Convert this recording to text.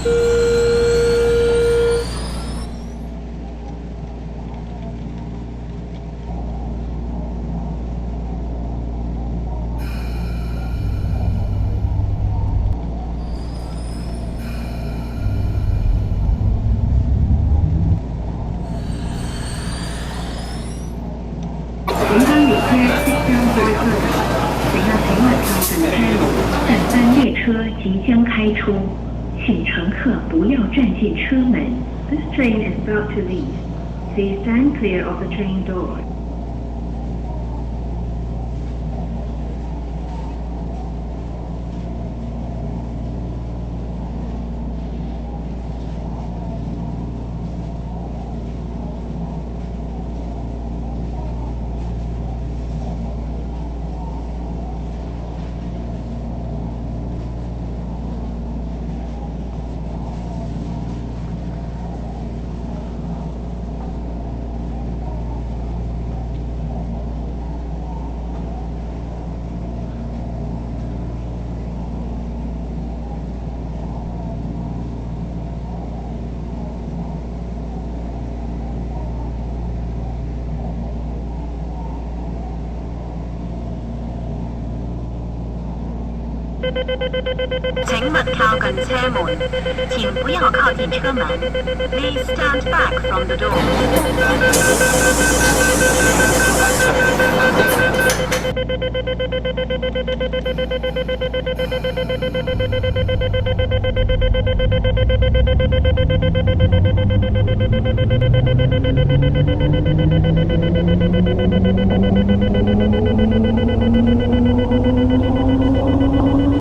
前方列车即将发车，请要请稳靠等待路，本班列车即将开出，请乘客不要站进车门。This train is about to leave. Please stand clear of the train door. 请稳靠近车门，请不要靠近车门。Please stand back from the door. 请